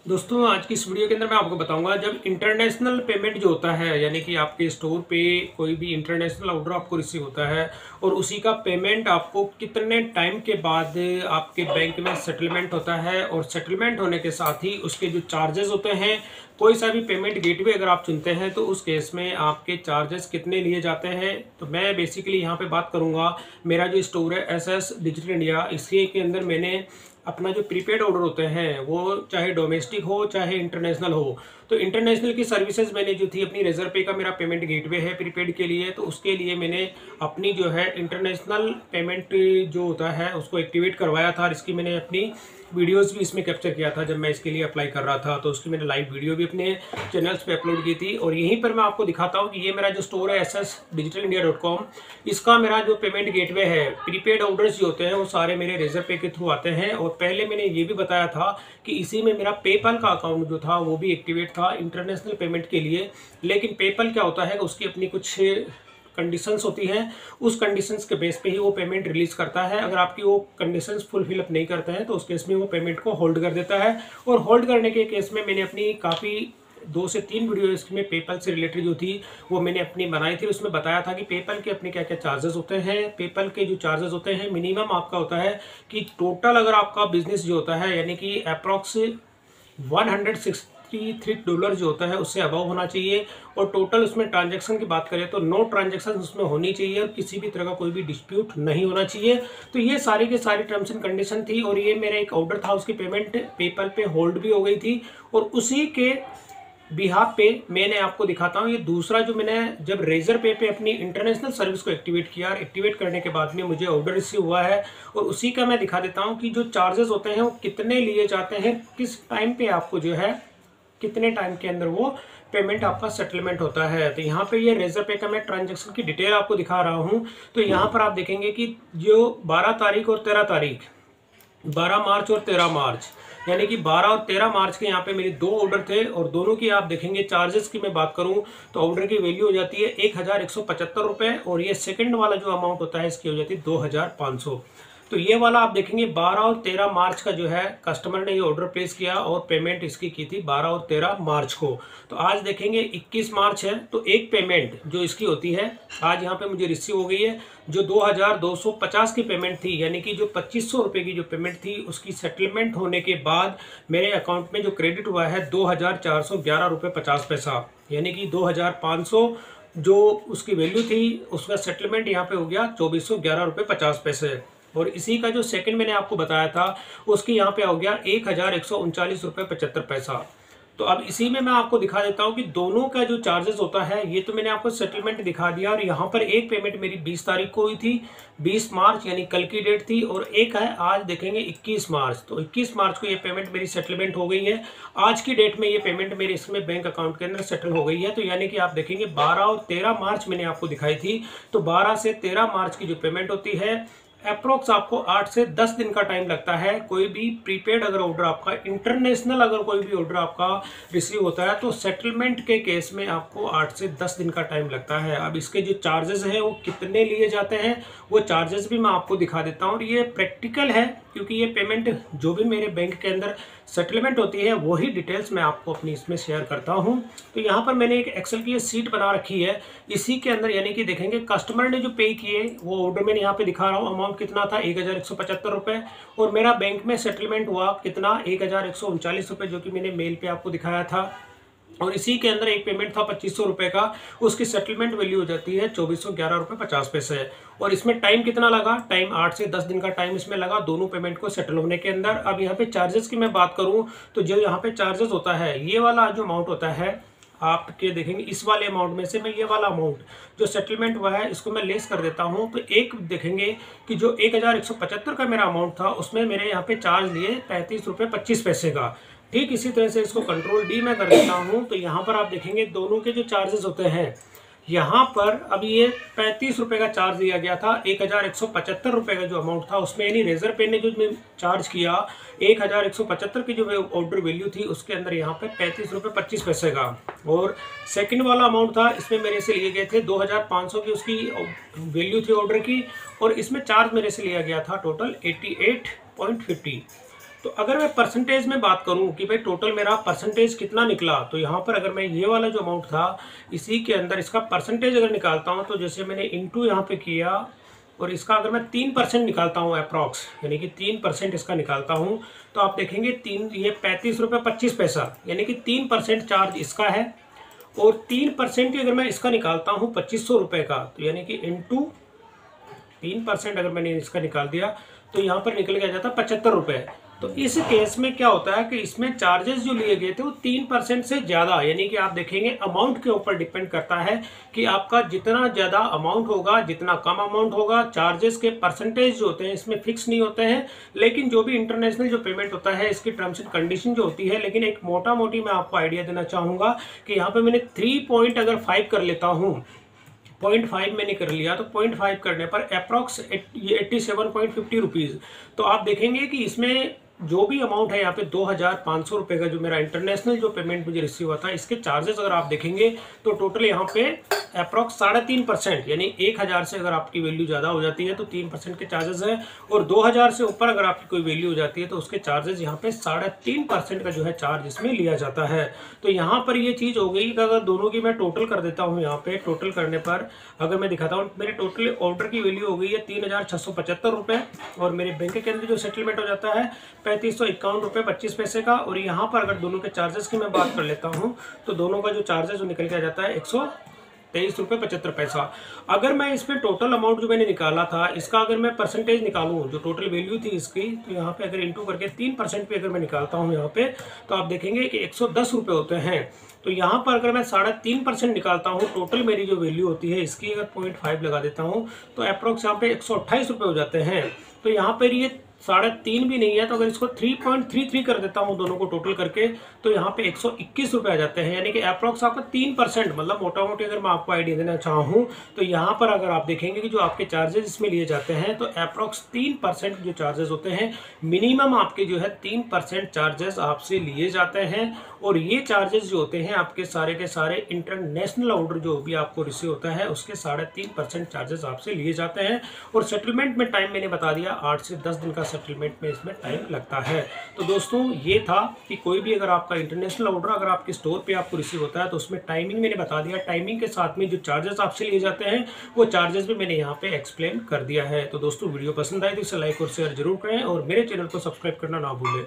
दोस्तों आज की इस वीडियो के अंदर मैं आपको बताऊंगा जब इंटरनेशनल पेमेंट जो होता है यानी कि आपके स्टोर पे कोई भी इंटरनेशनल ऑर्डर आपको रिसीव होता है और उसी का पेमेंट आपको कितने टाइम के बाद आपके बैंक में सेटलमेंट होता है और सेटलमेंट होने के साथ ही उसके जो चार्जेस होते हैं। कोई सा भी पेमेंट गेटवे अगर आप चुनते हैं तो उस केस में आपके चार्जेस कितने लिए जाते हैं। तो मैं बेसिकली यहाँ पे बात करूँगा, मेरा जो स्टोर है एसएस डिजिटल इंडिया, इसके के अंदर मैंने अपना जो प्रीपेड ऑर्डर होते हैं वो चाहे डोमेस्टिक हो चाहे इंटरनेशनल हो, तो इंटरनेशनल की सर्विसेज मैंने जो थी अपनी रेजर पे का मेरा पेमेंट गेटवे है प्रीपेड के लिए, तो उसके लिए मैंने अपनी जो है इंटरनेशनल पेमेंट जो होता है उसको एक्टिवेट करवाया था और इसकी मैंने अपनी वीडियोस भी इसमें कैप्चर किया था। जब मैं इसके लिए अप्लाई कर रहा था तो उसकी मैंने लाइव वीडियो भी अपने चैनल्स पे अपलोड की थी और यहीं पर मैं आपको दिखाता हूँ कि ये मेरा जो स्टोर है ssdigitalindia.com, इसका मेरा जो पेमेंट गेटवे है, प्रीपेड ऑर्डर्स जो होते हैं वो सारे मेरे रेजर पे के थ्रू आते हैं। और पहले मैंने ये भी बताया था कि इसी में मेरा पेपल का अकाउंट जो था वो भी एक्टिवेट था इंटरनेशनल पेमेंट के लिए। लेकिन पेपल क्या होता है, उसकी अपनी कुछ कंडीशंस होती हैं, उस कंडीशंस के बेस पे ही वो पेमेंट रिलीज करता है। अगर आपकी वो कंडीशंस फुलफिल अप नहीं करते हैं तो उस केस में वो पेमेंट को होल्ड कर देता है। और होल्ड करने के केस में मैंने अपनी काफ़ी 2 से 3 वीडियो इसमें पेपल से रिलेटेड जो थी वो मैंने अपनी बनाई थी। उसमें बताया था कि पेपल के अपने क्या क्या चार्जेस होते हैं। पेपल के जो चार्जेस होते हैं मिनिमम आपका होता है कि टोटल अगर आपका बिजनेस जो होता है यानी कि अप्रॉक्स $163 जो होता है उससे अबव होना चाहिए। और टोटल उसमें ट्रांजैक्शन की बात करें तो नो ट्रांजैक्शन उसमें होनी चाहिए और किसी भी तरह का कोई भी डिस्प्यूट नहीं होना चाहिए। तो ये सारी के सारी टर्म्स एंड कंडीशन थी और ये मेरा एक ऑर्डर था, उसकी पेमेंट पेपल पे होल्ड भी हो गई थी। और उसी के बिहाफ पे मैंने आपको दिखाता हूँ ये दूसरा जो मैंने जब रेजर पे अपनी इंटरनेशनल सर्विस को एक्टिवेट किया और एक्टिवेट करने के बाद में मुझे ऑर्डर रिसीव हुआ है और उसी का मैं दिखा देता हूँ कि जो चार्जेस होते हैं वो कितने लिए जाते हैं, किस टाइम पे आपको जो है कितने टाइम के अंदर वो पेमेंट आपका सेटलमेंट होता है। तो यहाँ पे ये रेजर पे का मैं ट्रांजैक्शन की डिटेल आपको दिखा रहा हूँ। तो यहाँ पर आप देखेंगे कि जो 12 तारीख और 13 तारीख 12 मार्च और 13 मार्च यानी कि 12 और 13 मार्च के यहाँ पे मेरे 2 ऑर्डर थे और दोनों की आप देखेंगे चार्जेस की मैं बात करूँ तो ऑर्डर की वैल्यू हो जाती है 1175 रुपये और ये सेकंड वाला जो अमाउंट होता है इसकी हो जाती है 2500। तो ये वाला आप देखेंगे 12 और 13 मार्च का जो है कस्टमर ने ये ऑर्डर प्लेस किया और पेमेंट इसकी की थी 12 और 13 मार्च को। तो आज देखेंगे 21 मार्च है तो एक पेमेंट जो इसकी होती है आज यहाँ पे मुझे रिसीव हो गई है जो 2250 की पेमेंट थी, यानी कि जो 2500 रुपये की जो पेमेंट थी उसकी सेटलमेंट होने के बाद मेरे अकाउंट में जो क्रेडिट हुआ है 2411 रुपये 50 पैसा, यानी कि 2500 जो उसकी वैल्यू थी उसका सेटलमेंट यहाँ पे हो गया 2411 रुपये 50 पैसे। और इसी का जो सेकंड मैंने आपको बताया था उसकी यहाँ पे हो गया 1139 रुपये 75 पैसा। तो अब इसी में मैं आपको दिखा देता हूँ कि दोनों का जो चार्जेस होता है ये तो मैंने आपको सेटलमेंट दिखा दिया और यहाँ पर एक पेमेंट मेरी 20 तारीख को हुई थी, 20 मार्च यानी कल की डेट थी, और एक है आज देखेंगे 21 मार्च। तो 21 मार्च को ये पेमेंट मेरी सेटलमेंट हो गई है। आज की डेट में ये पेमेंट मेरे इसमें बैंक अकाउंट के अंदर सेटल हो गई है। तो यानी कि आप देखेंगे 12 और 13 मार्च मैंने आपको दिखाई थी, तो 12 से 13 मार्च की जो पेमेंट होती है अप्रोक्स आपको 8 से 10 दिन का टाइम लगता है। कोई भी प्रीपेड अगर ऑर्डर आपका इंटरनेशनल अगर कोई भी ऑर्डर आपका रिसीव होता है तो सेटलमेंट के केस में आपको 8 से 10 दिन का टाइम लगता है। अब इसके जो चार्जेस हैं वो कितने लिए जाते हैं वो चार्जेस भी मैं आपको दिखा देता हूँ। ये प्रैक्टिकल है क्योंकि ये पेमेंट जो भी मेरे बैंक के अंदर सेटलमेंट होती है वही डिटेल्स मैं आपको अपनी इसमें शेयर करता हूं। तो यहाँ पर मैंने एक एक्सेल की सीट बना रखी है, इसी के अंदर यानी कि देखेंगे कस्टमर ने जो पे किए वो ऑर्डर मैंने यहाँ पे दिखा रहा हूँ। अमाउंट कितना था 1175 रुपये और मेरा बैंक में सेटलमेंट हुआ कितना 1139 रुपये, जो कि मैंने मेल पे आपको दिखाया था। और इसी के अंदर एक पेमेंट था 2500 रुपये का, उसकी सेटलमेंट वैल्यू हो जाती है 2411 रुपये 50 पैसे। और इसमें टाइम कितना लगा, टाइम 8 से 10 दिन का टाइम इसमें लगा दोनों पेमेंट को सेटल होने के अंदर। अब यहाँ पे चार्जेस की मैं बात करूँ तो जो यहाँ पे चार्जेस होता है ये वाला जो अमाउंट होता है आपके देखेंगे इस वाले अमाउंट में से मैं ये वाला अमाउंट जो सेटलमेंट हुआ है इसको मैं लेस कर देता हूँ। तो एक देखेंगे कि जो 1175 का मेरा अमाउंट था उसमें मेरे यहाँ पे चार्ज लिए 35 रुपये 25 पैसे का। ठीक इसी तरह से इसको कंट्रोल डी में कर देता हूँ। तो यहाँ पर आप देखेंगे दोनों के जो चार्जेस होते हैं यहाँ पर अब ये 35 रुपये का चार्ज दिया गया था, 1175 रुपये का जो अमाउंट था उसमें यानी रेजर पे ने जो चार्ज किया 1175 की जो ऑर्डर वैल्यू थी उसके अंदर यहाँ पे 35 रुपये 25 पैसे का। और सेकंड वाला अमाउंट था इसमें मेरे से लिए गए थे 2500 की उसकी वैल्यू थी ऑर्डर की, और इसमें चार्ज मेरे से लिया गया था टोटल 88.50। तो अगर मैं परसेंटेज में बात करूं कि भाई टोटल मेरा परसेंटेज कितना निकला, तो यहाँ पर अगर मैं ये वाला जो अमाउंट था इसी के अंदर इसका परसेंटेज अगर निकालता हूँ, तो जैसे मैंने इंटू यहाँ पे किया और इसका अगर मैं 3% निकालता हूँ अप्रॉक्स, यानी कि 3% इसका निकालता हूँ, तो आप देखेंगे ये 35 रुपये 25 पैसा, यानी कि 3% चार्ज इसका है। और 3% अगर मैं इसका निकालता हूँ 2500 रुपये का, तो यानी कि इंटू 3% अगर मैंने इसका निकाल दिया तो यहाँ पर निकल के आ जाता 75 रुपये। तो इस केस में क्या होता है कि इसमें चार्जेस जो लिए गए थे वो 3% से ज़्यादा, यानी कि आप देखेंगे अमाउंट के ऊपर डिपेंड करता है कि आपका जितना ज़्यादा अमाउंट होगा, जितना कम अमाउंट होगा, चार्जेस के परसेंटेज जो होते हैं इसमें फिक्स नहीं होते हैं। लेकिन जो भी इंटरनेशनल जो पेमेंट होता है इसकी टर्म्स एंड कंडीशन जो होती है, लेकिन एक मोटा मोटी मैं आपको आइडिया देना चाहूँगा कि यहाँ पर मैंने 3.5 कर लेता हूँ, 0.5 मैंने कर लिया, तो 0.5 करने पर अप्रॉक्स 87.50 रुपीज़। तो आप देखेंगे कि इसमें जो भी अमाउंट है यहाँ पे 2500 रुपये का जो मेरा इंटरनेशनल जो पेमेंट मुझे रिसीव हुआ था, इसके चार्जेस अगर आप देखेंगे तो टोटल यहाँ पे अप्रॉक्स 3.5%, यानी 1000 से अगर आपकी वैल्यू ज़्यादा हो जाती है तो 3% के चार्जेस है, और 2000 से ऊपर अगर आपकी कोई वैल्यू हो जाती है तो उसके चार्जेस यहाँ पे 3.5% का जो है चार्ज इसमें लिया जाता है। तो यहाँ पर ये चीज़ हो गई कि अगर दोनों की मैं टोटल कर देता हूँ, यहाँ पे टोटल करने पर अगर मैं दिखाता हूँ मेरे टोटल ऑर्डर की वैल्यू हो गई है 3675 रुपये, और मेरे बैंक के अंदर जो सेटलमेंट हो जाता है 3551 रुपये 25 पैसे का। और यहाँ पर अगर दोनों के चार्जेस की मैं बात कर लेता हूँ तो दोनों का जो चार्जेस निकल के आ जाता है 123 रुपये 75 पैसा। अगर मैं इसमें टोटल अमाउंट जो मैंने निकाला था इसका अगर मैं परसेंटेज निकालूं, जो टोटल वैल्यू थी इसकी, तो यहाँ पे अगर इंटू करके 3% पे अगर मैं निकालता हूँ यहाँ पे, तो आप देखेंगे कि 110 रुपये होते हैं। तो यहाँ पर अगर मैं 3.5% निकालता हूँ, टोटल मेरी जो वैल्यू होती है इसकी अगर 0.5 लगा देता हूँ तो अप्रोक्स यहाँ पे 128 रुपये हो जाते हैं। तो यहाँ पर ये 3.5 भी नहीं है, तो अगर इसको 3.33 कर देता हूँ दोनों को टोटल करके, तो यहाँ पे 121 रुपये आ जाते हैं, यानी कि अप्रॉक्स आपका 3%, मतलब मोटा मोटी अगर मैं आपको आइडिया देना चाहूँ तो यहाँ पर अगर आप देखेंगे कि जो आपके चार्जेस इसमें लिए जाते हैं तो अप्रॉक्स 3% जो चार्जेस होते हैं, मिनिमम आपके जो है 3% चार्जेस आपसे लिए जाते हैं। और ये चार्जेस जो होते हैं आपके सारे के सारे इंटरनेशनल ऑर्डर जो भी आपको रिसीव होता है उसके 3.5% चार्जेस आपसे लिए जाते हैं। और सेटलमेंट में टाइम मैंने बता दिया 8 से 10 दिन का सेटलमेंट में इसमें टाइम लगता है। तो दोस्तों ये था कि कोई भी अगर आपका इंटरनेशनल ऑर्डर अगर आपके स्टोर पे आपको रिसीव होता है तो उसमें टाइमिंग मैंने बता दिया, टाइमिंग के साथ में जो चार्जेस आपसे लिए जाते हैं वो चार्जेस भी मैंने यहाँ पे एक्सप्लेन कर दिया है। तो दोस्तों वीडियो पसंद आए तो इसे लाइक और शेयर जरूर करें और मेरे चैनल को सब्सक्राइब करना ना भूलें।